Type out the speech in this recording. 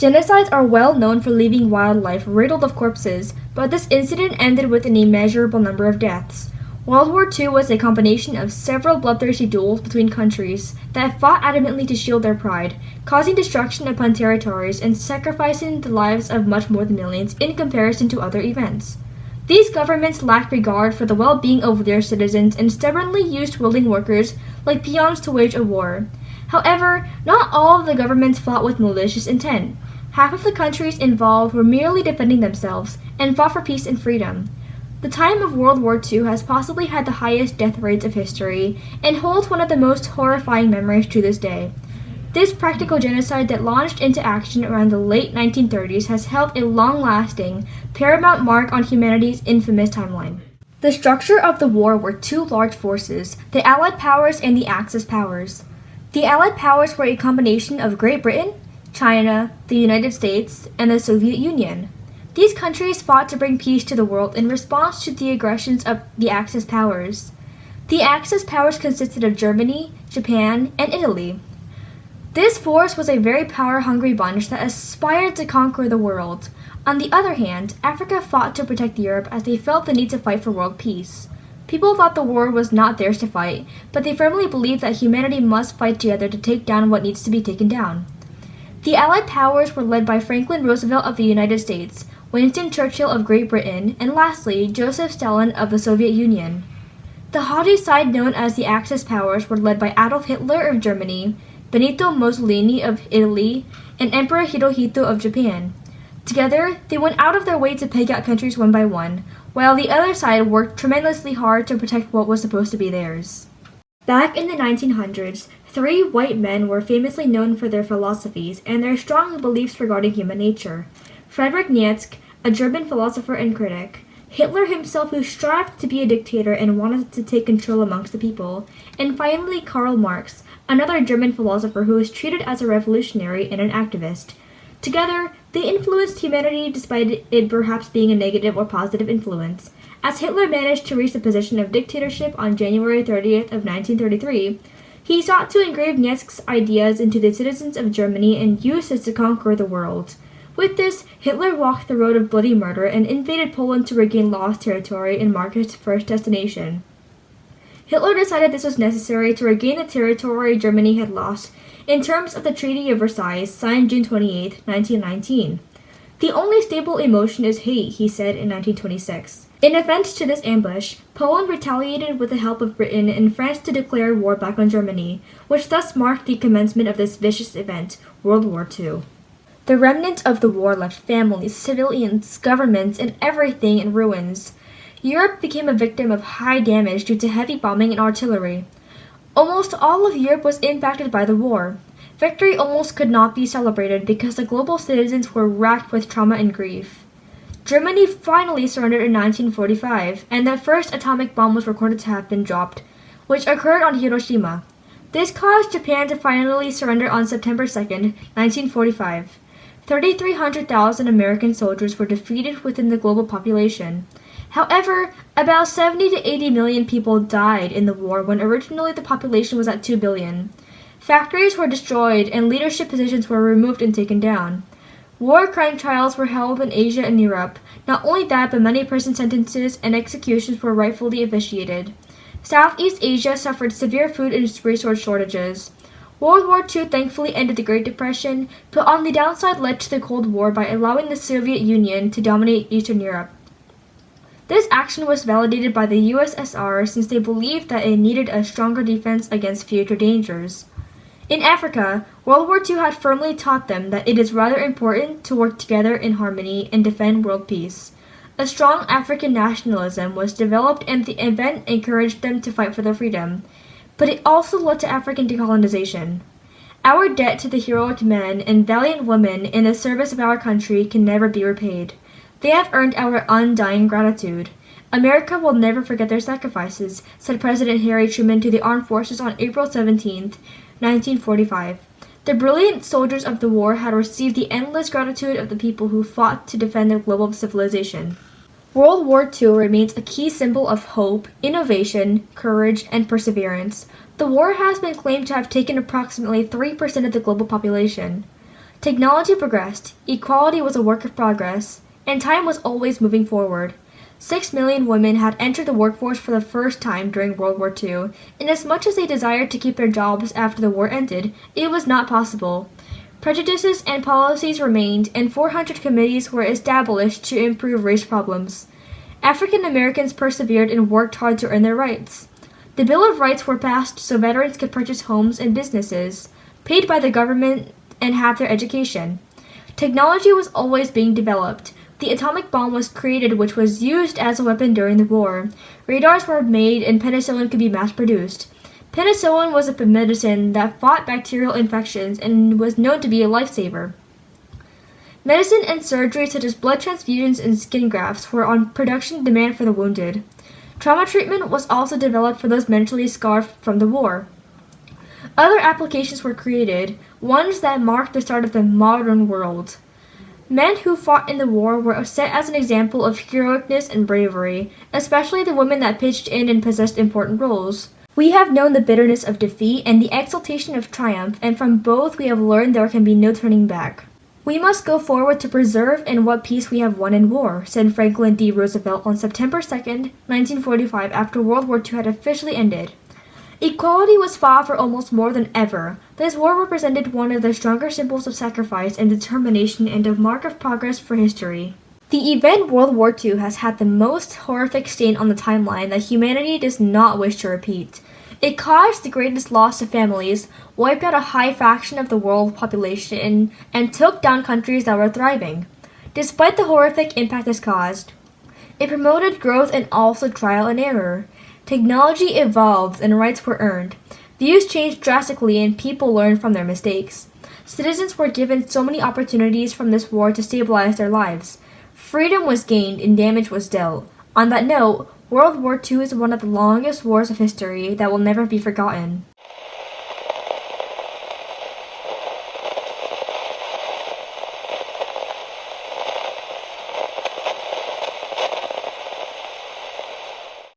Genocides are well known for leaving wildlife riddled of corpses, but this incident ended with an immeasurable number of deaths. World War II was a combination of several bloodthirsty duels between countries that fought adamantly to shield their pride, causing destruction upon territories and sacrificing the lives of much more than millions in comparison to other events. These governments lacked regard for the well-being of their citizens and stubbornly used willing workers like peons to wage a war. However, not all of the governments fought with malicious intent. Half of the countries involved were merely defending themselves and fought for peace and freedom. The time of World War II has possibly had the highest death rates of history and holds one of the most horrifying memories to this day. This practical genocide that launched into action around the late 1930s has held a long-lasting, paramount mark on humanity's infamous timeline. The structure of the war were two large forces, the Allied powers and the Axis powers. The Allied powers were a combination of Great Britain, China, the United States, and the Soviet Union. These countries fought to bring peace to the world in response to the aggressions of the Axis powers. The Axis powers consisted of Germany, Japan, and Italy. This force was a very power-hungry bunch that aspired to conquer the world. On the other hand, Africa fought to protect Europe as they felt the need to fight for world peace. People thought the war was not theirs to fight, but they firmly believed that humanity must fight together to take down what needs to be taken down. The Allied powers were led by Franklin Roosevelt of the United States, Winston Churchill of Great Britain, and lastly, Joseph Stalin of the Soviet Union. The haughty side known as the Axis powers were led by Adolf Hitler of Germany, Benito Mussolini of Italy, and Emperor Hirohito of Japan. Together, they went out of their way to peg out countries one by one, while the other side worked tremendously hard to protect what was supposed to be theirs. Back in the 1900s, three white men were famously known for their philosophies and their strong beliefs regarding human nature. Friedrich Nietzsche, a German philosopher and critic, Hitler himself who strived to be a dictator and wanted to take control amongst the people, and finally Karl Marx, another German philosopher who was treated as a revolutionary and an activist. Together, they influenced humanity despite it perhaps being a negative or positive influence. As Hitler managed to reach the position of dictatorship on January 30th of 1933, he sought to engrave Nietzsche's ideas into the citizens of Germany and use this to conquer the world. With this, Hitler walked the road of bloody murder and invaded Poland to regain lost territory and mark his first destination. Hitler decided this was necessary to regain the territory Germany had lost in terms of the Treaty of Versailles, signed June 28, 1919. The only stable emotion is hate, he said in 1926. In offense to this ambush, Poland retaliated with the help of Britain and France to declare war back on Germany, which thus marked the commencement of this vicious event, World War II. The remnants of the war left families, civilians, governments, and everything in ruins. Europe became a victim of high damage due to heavy bombing and artillery. Almost all of Europe was impacted by the war. Victory almost could not be celebrated because the global citizens were racked with trauma and grief. Germany finally surrendered in 1945, and the first atomic bomb was recorded to have been dropped, which occurred on Hiroshima. This caused Japan to finally surrender on September 2, 1945. 3,300,000 American soldiers were defeated within the global population. However, about 70 to 80 million people died in the war when originally the population was at 2 billion. Factories were destroyed and leadership positions were removed and taken down. War crime trials were held in Asia and Europe. Not only that, but many prison sentences and executions were rightfully officiated. Southeast Asia suffered severe food and resource shortages. World War II thankfully ended the Great Depression, but on the downside led to the Cold War by allowing the Soviet Union to dominate Eastern Europe. This action was validated by the USSR since they believed that it needed a stronger defense against future dangers. In Africa, World War II had firmly taught them that it is rather important to work together in harmony and defend world peace. A strong African nationalism was developed and the event encouraged them to fight for their freedom, but it also led to African decolonization. Our debt to the heroic men and valiant women in the service of our country can never be repaid. They have earned our undying gratitude. America will never forget their sacrifices, said President Harry Truman to the armed forces on April 17, 1945. The brilliant soldiers of the war had received the endless gratitude of the people who fought to defend their global civilization. World War II remains a key symbol of hope, innovation, courage, and perseverance. The war has been claimed to have taken approximately 3% of the global population. Technology progressed, equality was a work of progress, and time was always moving forward. 6 million women had entered the workforce for the first time during World War II, and as much as they desired to keep their jobs after the war ended, it was not possible. Prejudices and policies remained, and 400 committees were established to improve race problems. African Americans persevered and worked hard to earn their rights. The Bill of Rights were passed so veterans could purchase homes and businesses, paid by the government, and have their education. Technology was always being developed. The atomic bomb was created, which was used as a weapon during the war. Radars were made and penicillin could be mass-produced. Penicillin was a medicine that fought bacterial infections and was known to be a lifesaver. Medicine and surgery such as blood transfusions and skin grafts were on production demand for the wounded. Trauma treatment was also developed for those mentally scarred from the war. Other applications were created, ones that marked the start of the modern world. Men who fought in the war were set as an example of heroicness and bravery, especially the women that pitched in and possessed important roles. We have known the bitterness of defeat and the exultation of triumph, and from both we have learned there can be no turning back. We must go forward to preserve and what peace we have won in war, said Franklin D. Roosevelt on September 2, 1945, after World War II had officially ended. Equality was fought for almost more than ever. This war represented one of the stronger symbols of sacrifice and determination and a mark of progress for history. The event World War II has had the most horrific stain on the timeline that humanity does not wish to repeat. It caused the greatest loss to families, wiped out a high fraction of the world population, and took down countries that were thriving. Despite the horrific impact this caused, it promoted growth and also trial and error. Technology evolved and rights were earned. Views changed drastically and people learned from their mistakes. Citizens were given so many opportunities from this war to stabilize their lives. Freedom was gained and damage was dealt. On that note, World War II is one of the longest wars of history that will never be forgotten.